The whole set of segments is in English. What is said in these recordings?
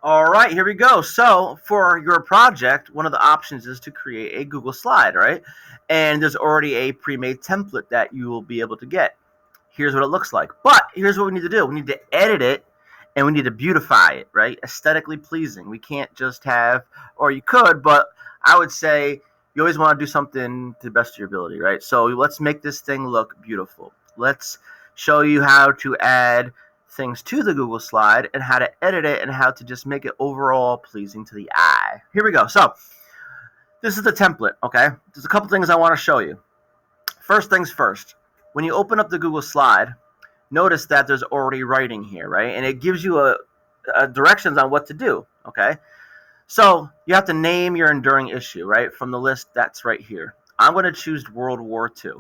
All right, here we go. So for your project, one of the options is to create a Google slide, right? And there's already a pre-made template that you will be able to get. Here's what it looks like. But here's what we need to do. We need to edit it and we need to beautify it, right? Aesthetically pleasing. We can't just have, or you could, but I would say you always want to do something to the best of your ability, right? So let's make this thing look beautiful. Let's show you how to add things to the Google slide and how to edit it and how to just make it overall pleasing to the eye. Here we go. So this is the template, okay? There's a couple things I want to show you. First things first, when you open up the Google slide, notice that there's already writing here, right? And it gives you a directions on what to do, okay? So you have to name your enduring issue, right? From the list that's right here. I'm going to choose World War II,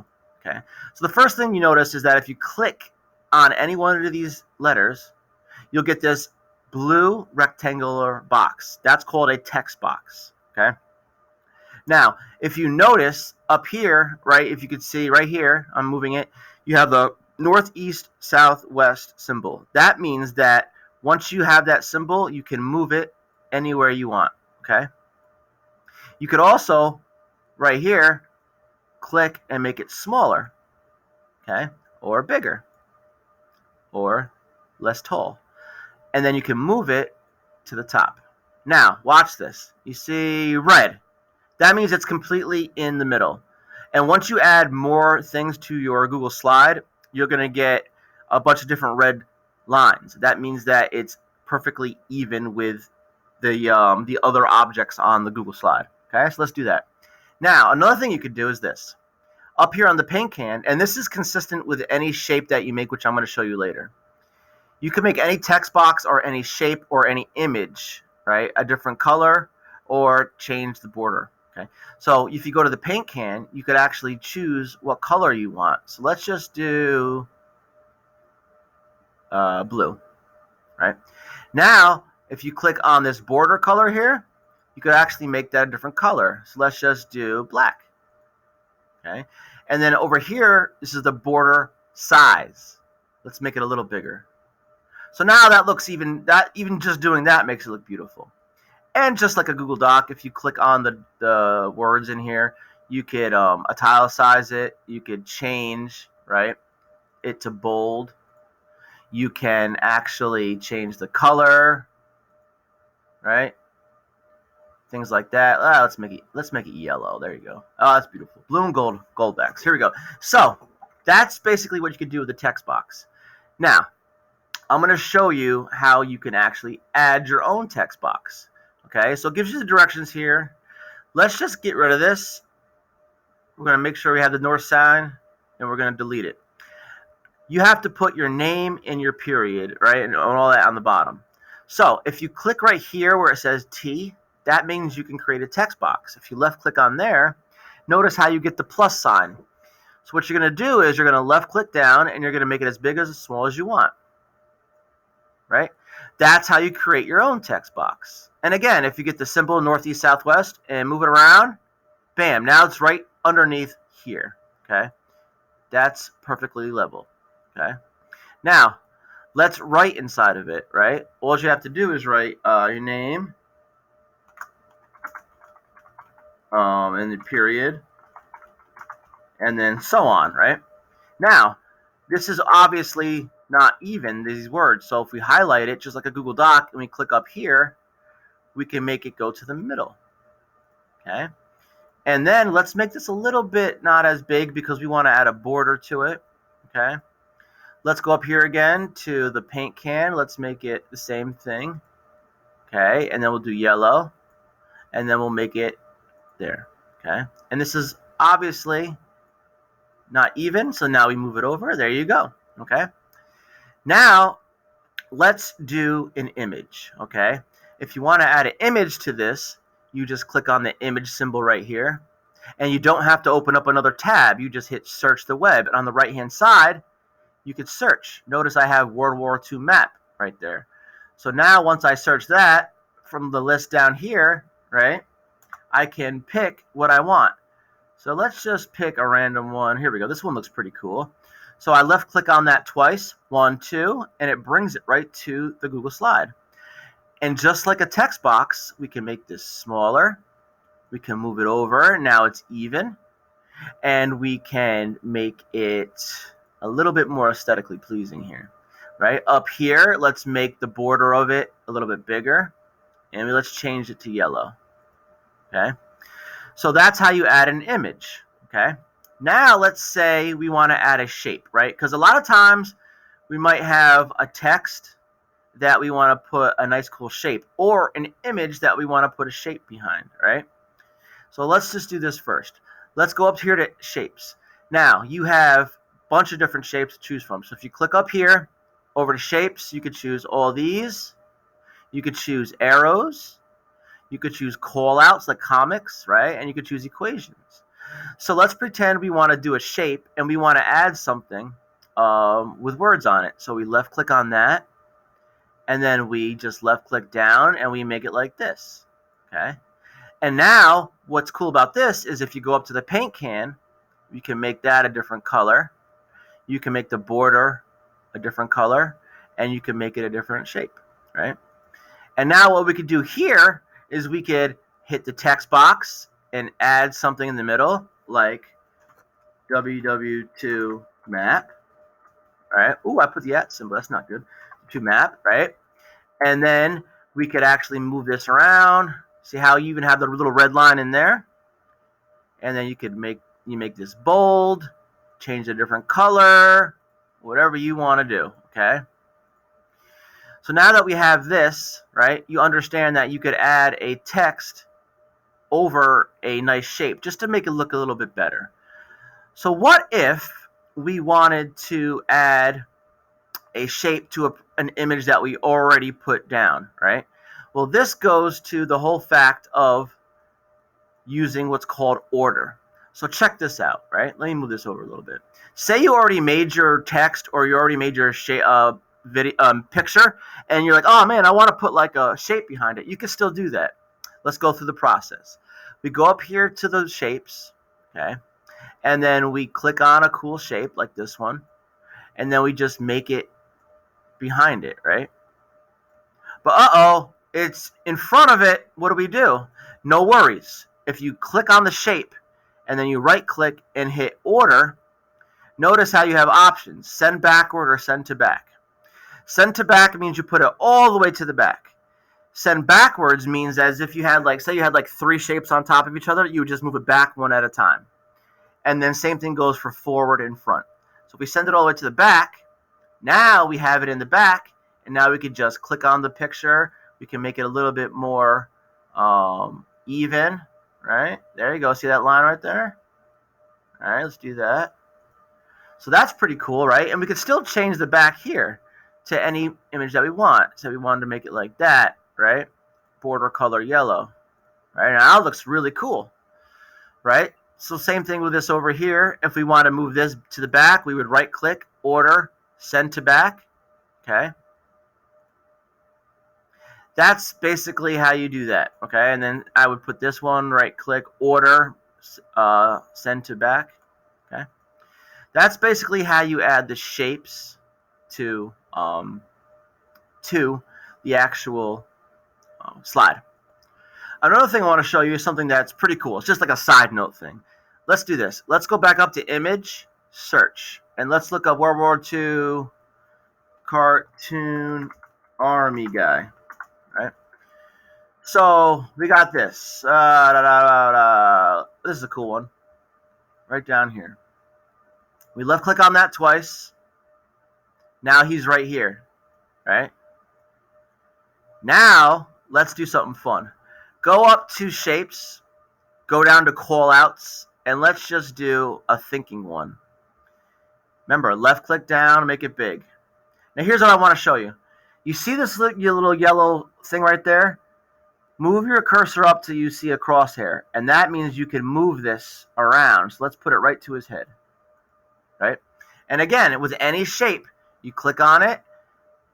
okay? So the first thing you notice is that if you click on any one of these letters, you'll get this blue rectangular box. That's called a text box, okay? Now, if you notice up here, right, if you could see right here, I'm moving it, you have the northeast, southwest symbol. That means that once you have that symbol, you can move it anywhere you want, okay? You could also, right here, click and make it smaller, okay, or bigger, or less tall. And then you can move it to the top. Now, watch this. You see red. That means it's completely in the middle. And once you add more things to your Google slide, you're going to get a bunch of different red lines. That means that it's perfectly even with the other objects on the Google slide. Okay, so let's do that. Now, another thing you could do is this. Up here on the paint can, and this is consistent with any shape that you make, which I'm going to show you later. You can make any text box or any shape or any image, right? A different color or change the border. Okay, so if you go to the paint can, you could actually choose what color you want. So let's just do blue, right? Now, if you click on this border color here, you could actually make that a different color. So let's just do black, okay? And then over here, this is the border size. Let's make it a little bigger. So now that looks even just doing that makes it look beautiful. And just like a Google Doc, if you click on the words in here, you could italicize it. You could change, right, it to bold. You can actually change the color, right? Things like that. Let's make it yellow. There you go. Oh, that's beautiful. Blue and gold backs. Here we go. So that's basically what you can do with the text box. Now, I'm going to show you how you can actually add your own text box. Okay, so it gives you the directions here. Let's just get rid of this. We're going to make sure we have the north sign, and we're going to delete it. You have to put your name and your period, right, and all that on the bottom. So if you click right here where it says T, that means you can create a text box. If you left click on there, notice how you get the plus sign. So what you're going to do is you're going to left click down, and you're going to make it as big or as small as you want. Right? That's how you create your own text box. And again, if you get the symbol northeast, southwest and move it around, bam, now it's right underneath here. Okay? That's perfectly level. Okay? Now, let's write inside of it, right? All you have to do is write your name and the period and then so on, right? Now, this is obviously not even these words. So if we highlight it just like a Google Doc and we click up here, we can make it go to the middle. Okay. And then let's make this a little bit not as big because we want to add a border to it. Okay. Let's go up here again to the paint can. Let's make it the same thing. Okay. And then we'll do yellow. And then we'll make it there. Okay. And this is obviously not even. So now we move it over. There you go. Okay. Now, let's do an image, okay? If you want to add an image to this, you just click on the image symbol right here. And you don't have to open up another tab. You just hit search the web. And on the right-hand side, you could search. Notice I have World War II map right there. So now once I search that from the list down here, right, I can pick what I want. So let's just pick a random one. Here we go. This one looks pretty cool. So I left click on that twice, 1, 2, and it brings it right to the Google slide. And just like a text box, we can make this smaller. We can move it over. Now it's even. And we can make it a little bit more aesthetically pleasing here. Right? Up here, let's make the border of it a little bit bigger. And let's change it to yellow. Okay? So that's how you add an image. Okay? Now let's say we want to add a shape, right? Because a lot of times we might have a text that we want to put a nice cool shape, or an image that we want to put a shape behind, right? So let's just do this first. Let's go up here to shapes. Now you have a bunch of different shapes to choose from. So if you click up here over to shapes, you could choose all these. You could choose arrows. You could choose call outs like comics, right? And you could choose equations. So let's pretend we want to do a shape and we want to add something with words on it. So we left click on that. And then we just left click down and we make it like this. Okay. And now what's cool about this is if you go up to the paint can, you can make that a different color. You can make the border a different color, and you can make it a different shape, right? And now what we could do here is we could hit the text box and add something in the middle like www2 map. All right. Ooh, I put the at symbol. That's not good. To map, right? And then we could actually move this around. See how you even have the little red line in there? And then you could make this bold, change a different color, whatever you want to do, okay? So now that we have this, right, you understand that you could add a text over a nice shape just to make it look a little bit better. So what if we wanted to add a shape to an image that we already put down, right? Well, this goes to the whole fact of using what's called order. So check this out, right? Let me move this over a little bit. Say you already made your text or you already made your picture, and you're like, oh man, I want to put like a shape behind it. You can still do that. Let's go through the process. We go up here to the shapes, okay? And then we click on a cool shape like this one, and then we just make it behind it, right? But it's in front of it. What do? No worries. If you click on the shape and then you right click and hit order, notice how you have options: send backward or send to back. Send to back means you put it all the way to the back. Send backwards means as if you had say you had 3 shapes on top of each other, you would just move it back one at a time. And then same thing goes for forward and front. So if we send it all the way to the back, now we have it in the back, and now we can just click on the picture. We can make it a little bit more even, right? There you go. See that line right there? All right, let's do that. So that's pretty cool, right? And we can still change the back here to any image that we want. So we wanted to make it like that, right? Border color yellow, right? Now it looks really cool, right? So same thing with this over here. If we want to move this to the back, we would right click, order, send to back, okay? That's basically how you do that, okay? And then I would put this one, right click, order, send to back, okay? That's basically how you add the shapes to the actual slide. Another thing I want to show you is something that's pretty cool. It's just like a side note thing. Let's do this. Let's go back up to image, search, and let's look up World War II cartoon army guy, right? So we got this. This is a cool one. Right down here. We left click on that twice. Now he's right here, right? Now let's do something fun. Go up to shapes, go down to call outs, and let's just do a thinking one. Remember, left click down, make it big. Now here's what I want to show you. You see this little yellow thing right there? Move your cursor up till you see a crosshair, and that means you can move this around. So let's put it right to his head, right? And again, with any shape, you click on it,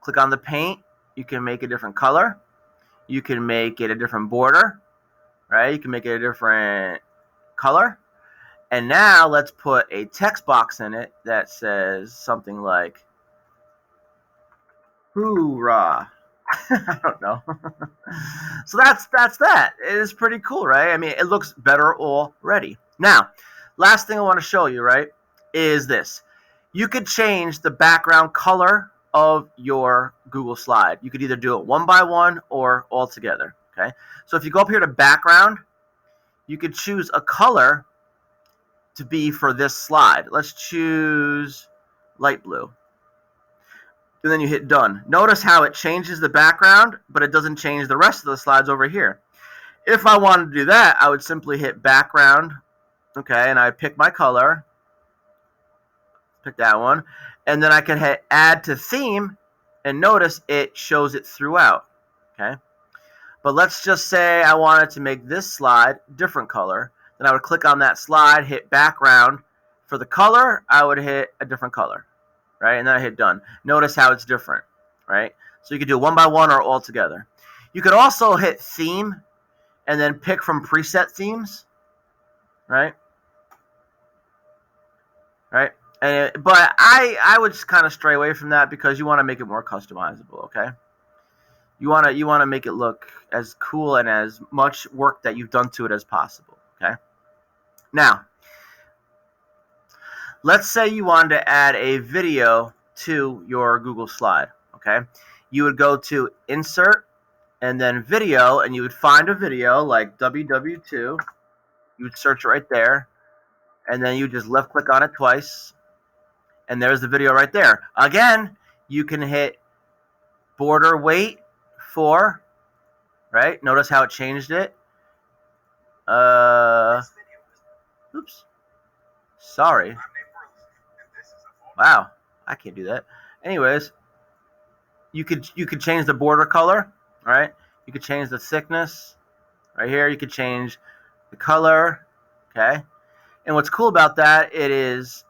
click on the paint, you can make a different color, you can make it a different border, right? You can make it a different color. And now let's put a text box in it that says something like, hoorah, I don't know. So that's that. It is pretty cool, right? I mean, it looks better already. Now, last thing I want to show you, right, is this. You could change the background color of your Google slide. You could either do it one by one or all together, okay? So if you go up here to background, you could choose a color to be for this slide. Let's choose light blue. And then you hit done. Notice how it changes the background, but it doesn't change the rest of the slides over here. If I wanted to do that, I would simply hit background, okay, and I pick my color, pick that one, and then I can hit add to theme, and notice it shows it throughout, okay? But let's just say I wanted to make this slide different color. Then I would click on that slide, hit background. For the color, I would hit a different color, right? And then I hit done. Notice how it's different, right? So you could do one by one or all together. You could also hit theme and then pick from preset themes, right? Right? But I would just kind of stray away from that because you want to make it more customizable, okay? You want to make it look as cool and as much work that you've done to it as possible, okay? Now, let's say you wanted to add a video to your Google slide, okay? You would go to Insert and then Video, and you would find a video like WW2. You would search it right there, and then you just left click on it twice, and there's the video right there. Again, you can hit border weight 4, right? Notice how it changed it. Oops. Sorry. Wow, I can't do that. Anyways, you could change the border color, all right? You could change the thickness right here. You could change the color, okay? And what's cool about that, it is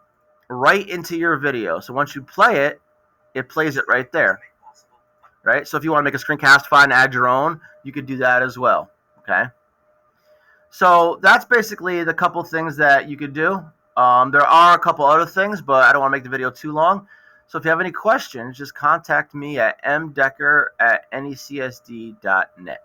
right into your video. So once you play it, it plays it right there, right? So if you want to make a screencast file and add your own, you could do that as well, okay? So that's basically the couple things that you could do. There are a couple other things, but I don't want to make the video too long. So if you have any questions, just contact me at mdecker@necsd.net.